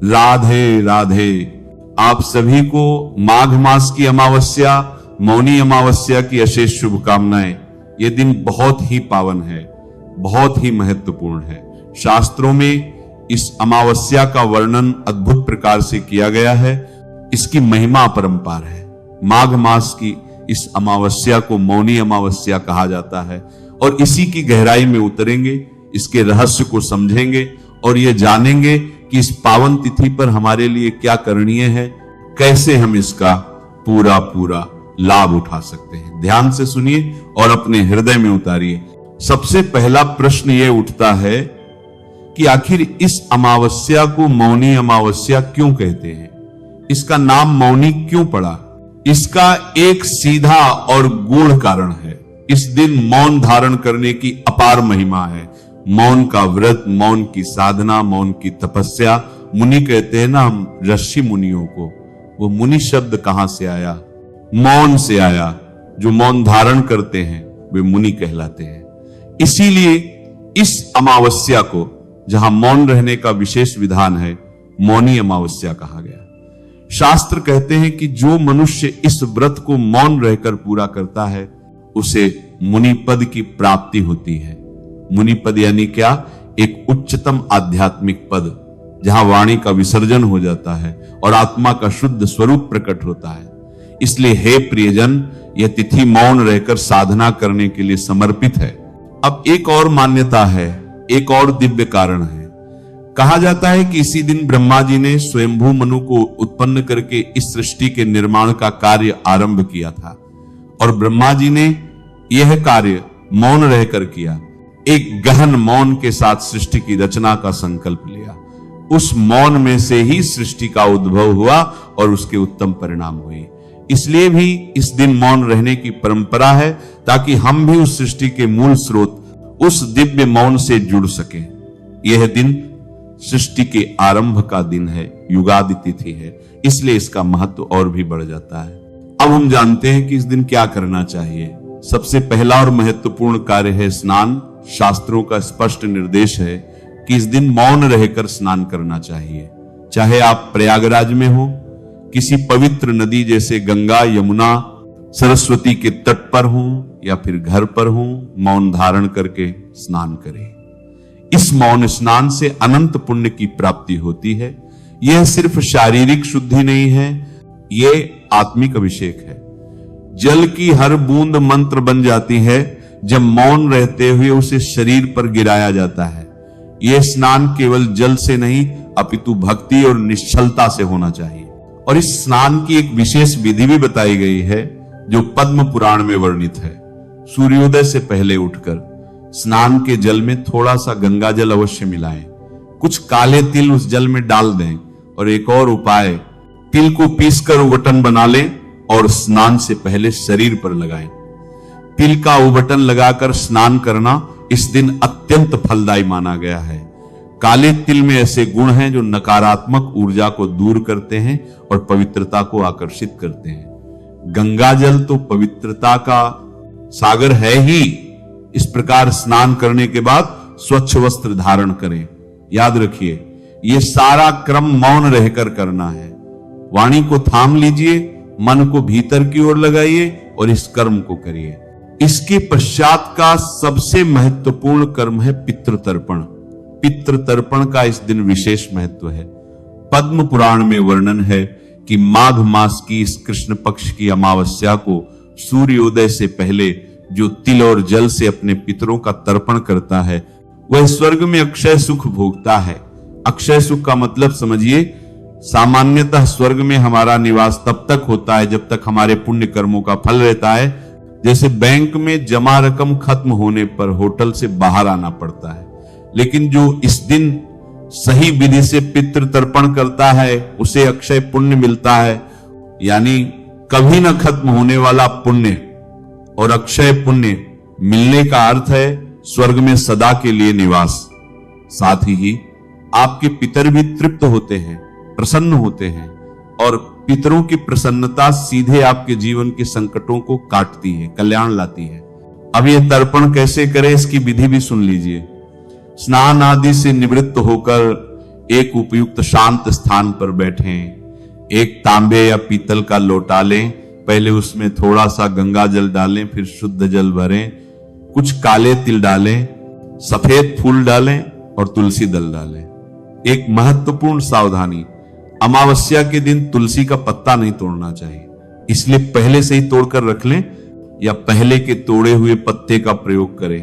राधे राधे। आप सभी को माघ मास की अमावस्या, मौनी अमावस्या की अशेष शुभकामनाएं। ये दिन बहुत ही पावन है, बहुत ही महत्वपूर्ण है। शास्त्रों में इस अमावस्या का वर्णन अद्भुत प्रकार से किया गया है। इसकी महिमा अपरंपार है। माघ मास की इस अमावस्या को मौनी अमावस्या कहा जाता है और इसी की गहराई में उतरेंगे, इसके रहस्य को समझेंगे और ये जानेंगे कि इस पावन तिथि पर हमारे लिए क्या करणीय है, कैसे हम इसका पूरा पूरा लाभ उठा सकते हैं। ध्यान से सुनिए और अपने हृदय में उतारिए। सबसे पहला प्रश्न यह उठता है कि आखिर इस अमावस्या को मौनी अमावस्या क्यों कहते हैं? इसका नाम मौनी क्यों पड़ा? इसका एक सीधा और गूढ़ कारण है। इस दिन मौन धारण करने की अपार महिमा है। मौन का व्रत, मौन की साधना, मौन की तपस्या। मुनि कहते हैं ना हम ऋषि मुनियों को, वो मुनि शब्द कहां से आया? मौन से आया। जो मौन धारण करते हैं वे मुनि कहलाते हैं। इसीलिए इस अमावस्या को, जहां मौन रहने का विशेष विधान है, मौनी अमावस्या कहा गया। शास्त्र कहते हैं कि जो मनुष्य इस व्रत को मौन रहकर पूरा करता है उसे मुनि पद की प्राप्ति होती है। मुनि पद यानी क्या? एक उच्चतम आध्यात्मिक पद, जहां वाणी का विसर्जन हो जाता है और आत्मा का शुद्ध स्वरूप प्रकट होता है। इसलिए हे प्रियजन, यह तिथि मौन रहकर साधना करने के लिए समर्पित है। अब एक और मान्यता है, एक और दिव्य कारण है। कहा जाता है कि इसी दिन ब्रह्मा जी ने स्वयंभू मनु को उत्पन्न करके इस सृष्टि के निर्माण का कार्य आरंभ किया था और ब्रह्मा जी ने यह कार्य मौन रहकर किया। एक गहन मौन के साथ सृष्टि की रचना का संकल्प लिया। उस मौन में से ही सृष्टि का उद्भव हुआ और उसके उत्तम परिणाम हुए। इसलिए भी इस दिन मौन रहने की परंपरा है, ताकि हम भी उस सृष्टि के मूल स्रोत, उस दिव्य मौन से जुड़ सकें। यह दिन सृष्टि के आरंभ का दिन है, युगादि तिथि है, इसलिए इसका महत्व और भी बढ़ जाता है। अब हम जानते हैं कि इस दिन क्या करना चाहिए। सबसे पहला और महत्वपूर्ण कार्य है स्नान। शास्त्रों का स्पष्ट निर्देश है कि इस दिन मौन रहकर स्नान करना चाहिए। चाहे आप प्रयागराज में हो, किसी पवित्र नदी जैसे गंगा, यमुना, सरस्वती के तट पर हो या फिर घर पर हो, मौन धारण करके स्नान करें। इस मौन स्नान से अनंत पुण्य की प्राप्ति होती है। यह सिर्फ शारीरिक शुद्धि नहीं है, यह आत्मिक अभिषेक है। जल की हर बूंद मंत्र बन जाती है जब मौन रहते हुए उसे शरीर पर गिराया जाता है। यह स्नान केवल जल से नहीं अपितु भक्ति और निश्चलता से होना चाहिए। और इस स्नान की एक विशेष विधि भी बताई गई है जो पद्म पुराण में वर्णित है। सूर्योदय से पहले उठकर स्नान के जल में थोड़ा सा गंगा जल अवश्य मिलाएं। कुछ काले तिल उस जल में डाल दें। और एक और उपाय, तिल को पीसकर उबटन बना लें और स्नान से पहले शरीर पर लगाएं। तिल का उबटन लगाकर स्नान करना इस दिन अत्यंत फलदायी माना गया है। काले तिल में ऐसे गुण हैं जो नकारात्मक ऊर्जा को दूर करते हैं और पवित्रता को आकर्षित करते हैं। गंगा जल तो पवित्रता का सागर है ही। इस प्रकार स्नान करने के बाद स्वच्छ वस्त्र धारण करें। याद रखिए, यह सारा क्रम मौन रहकर करना है। वाणी को थाम लीजिए, मन को भीतर की ओर लगाइए और इस कर्म को करिए। इसके पश्चात का सबसे महत्वपूर्ण कर्म है पितृतर्पण। पितृतर्पण का इस दिन विशेष महत्व है। पद्म पुराण में वर्णन है कि माघ मास की इस कृष्ण पक्ष की अमावस्या को सूर्योदय से पहले जो तिल और जल से अपने पितरों का तर्पण करता है वह स्वर्ग में अक्षय सुख भोगता है। अक्षय सुख का मतलब समझिए, सामान्यतः स्वर्ग में हमारा निवास तब तक होता है जब तक हमारे पुण्य कर्मों का फल रहता है। जैसे बैंक में जमा रकम खत्म होने पर होटल से बाहर आना पड़ता है, लेकिन जो इस दिन सही विधि से पितृ तर्पण करता है उसे अक्षय पुण्य मिलता है, यानी कभी न खत्म होने वाला पुण्य। और अक्षय पुण्य मिलने का अर्थ है स्वर्ग में सदा के लिए निवास। साथ ही आपके पितर भी तृप्त होते हैं, प्रसन्न होते हैं और पितरों की प्रसन्नता सीधे आपके जीवन के संकटों को काटती है, कल्याण लाती है। अब यह तर्पण कैसे करें इसकी विधि भी सुन लीजिए। स्नान आदि से निवृत्त होकर एक उपयुक्त शांत स्थान पर बैठें। एक तांबे या पीतल का लोटा लें, पहले उसमें थोड़ा सा गंगा जल डालें, फिर शुद्ध जल भरें, कुछ काले तिल डालें, सफेद फूल डालें और तुलसी दल डालें। एक महत्वपूर्ण सावधानी, अमावस्या के दिन तुलसी का पत्ता नहीं तोड़ना चाहिए, इसलिए पहले से ही तोड़कर रख लें या पहले के तोड़े हुए पत्ते का प्रयोग करें,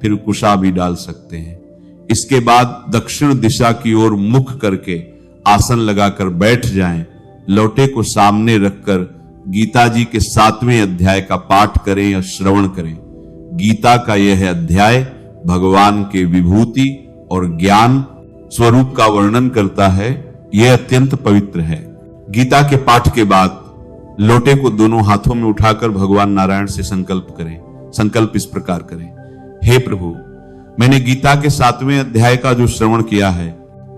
फिर कुशा भी डाल सकते हैं। इसके बाद दक्षिण दिशा की ओर मुख करके आसन लगाकर बैठ जाएं। लोटे को सामने रखकर गीता जी के 7वें अध्याय का पाठ करें या श्रवण करें। गीता का यह अध्याय भगवान के विभूति और ज्ञान स्वरूप का वर्णन करता है। यह अत्यंत पवित्र है। गीता के पाठ के बाद लोटे को दोनों हाथों में उठाकर भगवान नारायण से संकल्प करें। संकल्प इस प्रकार करें, हे प्रभु, मैंने गीता के 7वें अध्याय का जो श्रवण किया है,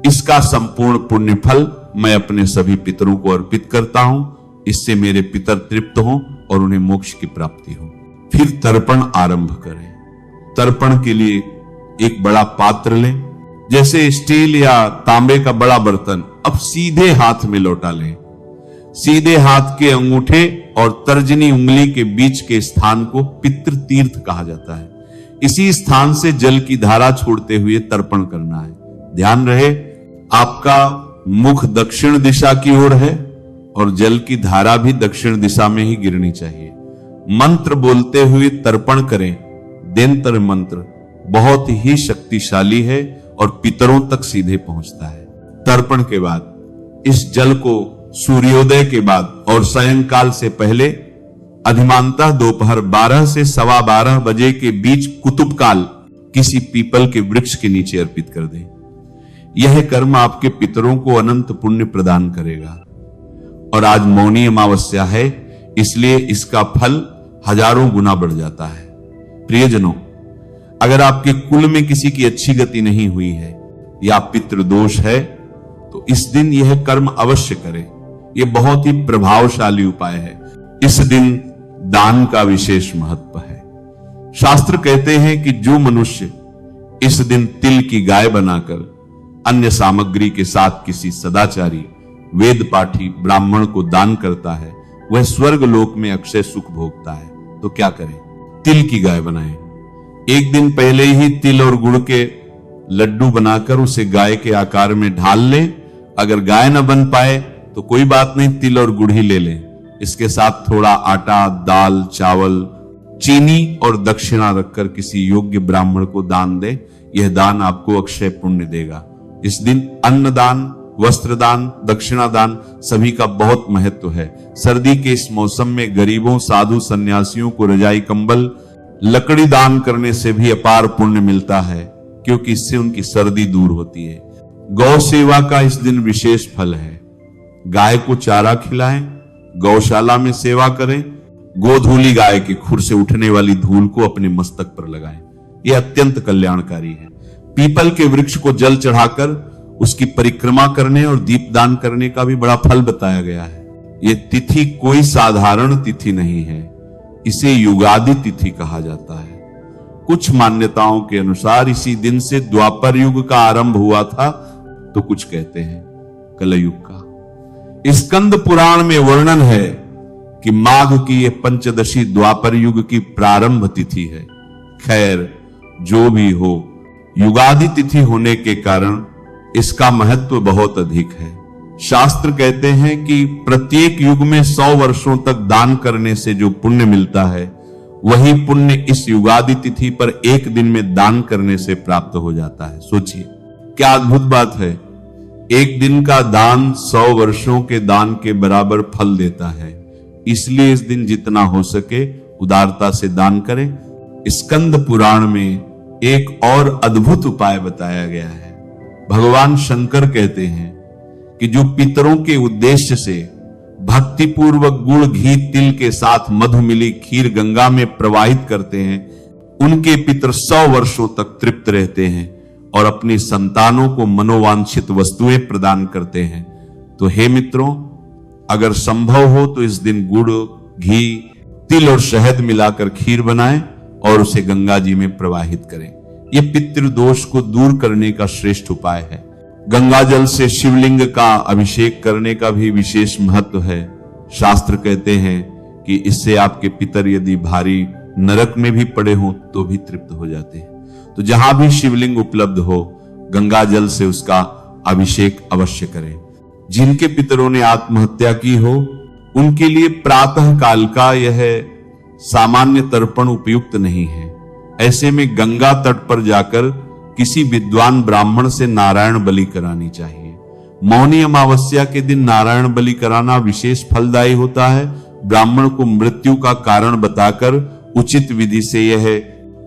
इसका संपूर्ण पुण्य फल मैं अपने सभी पितरों को अर्पित करता हूं। इससे मेरे पितर तृप्त हों और उन्हें मोक्ष की प्राप्ति हो। फिर तर्पण आरंभ करें। तर्पण के लिए एक बड़ा पात्र लें, जैसे स्टील या तांबे का बड़ा बर्तन। अब सीधे हाथ में लोटा लें। सीधे हाथ के अंगूठे और तर्जनी उंगली के बीच के स्थान को पितृ तीर्थ कहा जाता है। इसी स्थान से जल की धारा छोड़ते हुए तर्पण करना है। ध्यान रहे, आपका मुख दक्षिण दिशा की ओर है और जल की धारा भी दक्षिण दिशा में ही गिरनी चाहिए। मंत्र बोलते हुए तर्पण करें। देंतर मंत्र बहुत ही शक्तिशाली है और पितरों तक सीधे पहुंचता है। तर्पण के बाद इस जल को सूर्योदय के बाद और सायंकाल से पहले अधिमानतः दोपहर 12 से 12:15 बजे के बीच कुतुब काल किसी पीपल के वृक्ष के नीचे अर्पित कर दें। यह कर्म आपके पितरों को अनंत पुण्य प्रदान करेगा। और आज मौनी अमावस्या है, इसलिए इसका फल हजारों गुना बढ़ जाता है। प्रियजनों, अगर आपके कुल में किसी की अच्छी गति नहीं हुई है या पितृदोष है, तो इस दिन यह कर्म अवश्य करें। यह बहुत ही प्रभावशाली उपाय है। इस दिन दान का विशेष महत्व है। शास्त्र कहते हैं कि जो मनुष्य इस दिन तिल की गाय बनाकर अन्य सामग्री के साथ किसी सदाचारी वेद पाठी ब्राह्मण को दान करता है, वह स्वर्ग लोक में अक्षय सुख भोगता है। तो क्या करें? तिल की गाय बनाएं। एक दिन पहले ही तिल और गुड़ के लड्डू बनाकर उसे गाय के आकार में ढाल लें। अगर गाय न बन पाए तो कोई बात नहीं, तिल और गुड़ ही ले लें। इसके साथ थोड़ा आटा, दाल, चावल, चीनी और दक्षिणा रखकर किसी योग्य ब्राह्मण को दान दें। यह दान आपको अक्षय पुण्य देगा। इस दिन अन्नदान, वस्त्रदान, दक्षिणा दान सभी का बहुत महत्व है। सर्दी के इस मौसम में गरीबों, साधु, सन्यासियों को रजाई, कंबल, लकड़ी दान करने से भी अपार पुण्य मिलता है, क्योंकि इससे उनकी सर्दी दूर होती है। गौ सेवा का इस दिन विशेष फल है। गाय को चारा खिलाएं, गौशाला में सेवा करें। गोधूली गाय के खुर से उठने वाली धूल को अपने मस्तक पर लगाएं। यह अत्यंत कल्याणकारी है। पीपल के वृक्ष को जल चढ़ाकर उसकी परिक्रमा करने और दीपदान करने का भी बड़ा फल बताया गया है। यह तिथि कोई साधारण तिथि नहीं है, इसे युगादि तिथि कहा जाता है। कुछ मान्यताओं के अनुसार इसी दिन से द्वापर युग का आरंभ हुआ था, तो कुछ कहते हैं कलयुग का। स्कंद पुराण में वर्णन है कि माघ की यह पंचदशी द्वापर युग की प्रारंभ तिथि है। खैर, जो भी हो, युगादि तिथि होने के कारण इसका महत्व बहुत अधिक है। शास्त्र कहते हैं कि प्रत्येक युग में 100 वर्षों तक दान करने से जो पुण्य मिलता है, वही पुण्य इस युगादि तिथि पर एक दिन में दान करने से प्राप्त हो जाता है। सोचिए क्या अद्भुत बात है। एक दिन का दान 100 वर्षों के दान के बराबर फल देता है। इसलिए इस दिन जितना हो सके उदारता से दान करें। स्कंद पुराण में एक और अद्भुत उपाय बताया गया है। भगवान शंकर कहते हैं कि जो पितरों के उद्देश्य से भक्ति पूर्वक गुड़, घी, तिल के साथ मधु मिली खीर गंगा में प्रवाहित करते हैं, उनके पितर 100 वर्षों तक तृप्त रहते हैं और अपनी संतानों को मनोवांछित वस्तुएं प्रदान करते हैं। तो हे मित्रों, अगर संभव हो तो इस दिन गुड़, घी, तिल और शहद मिलाकर खीर बनाएं और उसे गंगा जी में प्रवाहित करें। यह पितृदोष को दूर करने का श्रेष्ठ उपाय है। गंगा जल से शिवलिंग का अभिषेक करने का भी विशेष महत्व है। शास्त्र कहते हैं कि इससे आपके पितर यदि भारी नरक में भी पड़े हों तो भी तृप्त हो जाते हैं। तो जहां भी शिवलिंग उपलब्ध हो, गंगा जल से उसका अभिषेक अवश्य करें। जिनके पितरों ने आत्महत्या की हो, उनके लिए प्रातः काल का यह सामान्य तर्पण उपयुक्त नहीं है। ऐसे में गंगा तट पर जाकर किसी विद्वान ब्राह्मण से नारायण बलि करानी चाहिए। मौनी अमावस्या के दिन नारायण बलि कराना विशेष फलदायी होता है। ब्राह्मण को मृत्यु का कारण बताकर उचित विधि से यह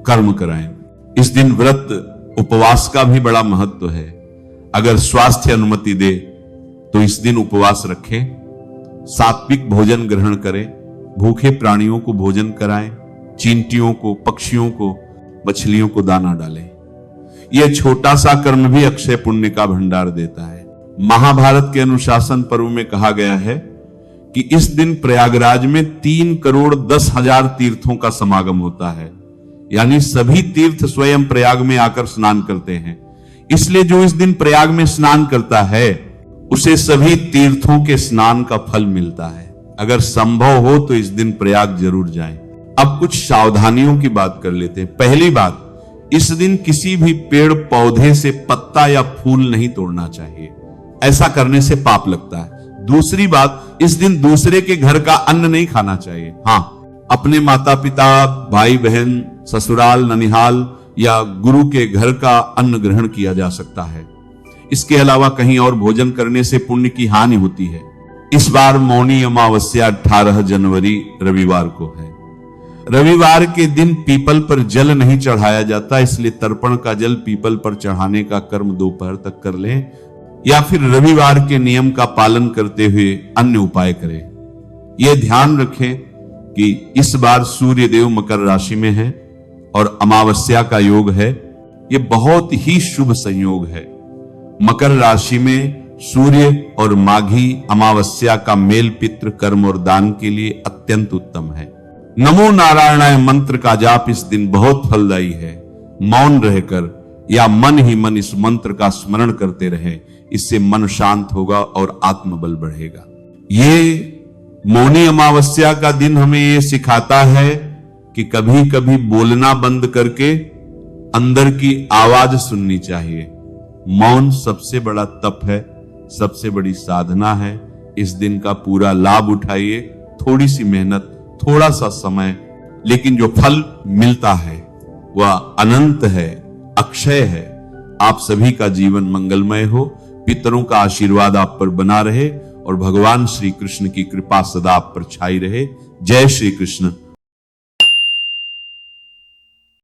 कर्म कराएं। इस दिन व्रत उपवास का भी बड़ा महत्व है। अगर स्वास्थ्य अनुमति दे तो इस दिन उपवास रखें, सात्विक भोजन ग्रहण करें, भूखे प्राणियों को भोजन कराएं, चींटियों को, पक्षियों को, मछलियों को दाना डालें। यह छोटा सा कर्म भी अक्षय पुण्य का भंडार देता है। महाभारत के अनुशासन पर्व में कहा गया है कि इस दिन प्रयागराज में 3,10,00,000 तीर्थों का समागम होता है। यानी सभी तीर्थ स्वयं प्रयाग में आकर स्नान करते हैं। इसलिए जो इस दिन प्रयाग में स्नान करता है उसे सभी तीर्थों के स्नान का फल मिलता है। अगर संभव हो तो इस दिन प्रयाग जरूर जाएं। अब कुछ सावधानियों की बात कर लेते हैं। पहली बात, इस दिन किसी भी पेड़ पौधे से पत्ता या फूल नहीं तोड़ना चाहिए। ऐसा करने से पाप लगता है। दूसरी बात, इस दिन दूसरे के घर का अन्न नहीं खाना चाहिए। हाँ, अपने माता पिता, भाई बहन, ससुराल, ननिहाल या गुरु के घर का अन्न ग्रहण किया जा सकता है। इसके अलावा कहीं और भोजन करने से पुण्य की हानि होती है। इस बार मौनी अमावस्या 18 जनवरी रविवार को है। रविवार के दिन पीपल पर जल नहीं चढ़ाया जाता, इसलिए तर्पण का जल पीपल पर चढ़ाने का कर्म दोपहर तक कर लें या फिर रविवार के नियम का पालन करते हुए अन्य उपाय करें। यह ध्यान रखें कि इस बार सूर्य देव मकर राशि में है और अमावस्या का योग है। यह बहुत ही शुभ संयोग है। मकर राशि में सूर्य और माघी अमावस्या का मेल पितृ कर्म और दान के लिए अत्यंत उत्तम है। नमो नारायणाय मंत्र का जाप इस दिन बहुत फलदायी है। मौन रहकर या मन ही मन इस मंत्र का स्मरण करते रहें। इससे मन शांत होगा और आत्मबल बढ़ेगा। ये मौनी अमावस्या का दिन हमें ये सिखाता है कि कभी कभी बोलना बंद करके अंदर की आवाज सुननी चाहिए। मौन सबसे बड़ा तप है, सबसे बड़ी साधना है। इस दिन का पूरा लाभ उठाइए। थोड़ी सी मेहनत, थोड़ा सा समय, लेकिन जो फल मिलता है वह अनंत है, अक्षय है। आप सभी का जीवन मंगलमय हो, पितरों का आशीर्वाद आप पर बना रहे और भगवान श्री कृष्ण की कृपा सदा आप पर छाई रहे। जय श्री कृष्ण।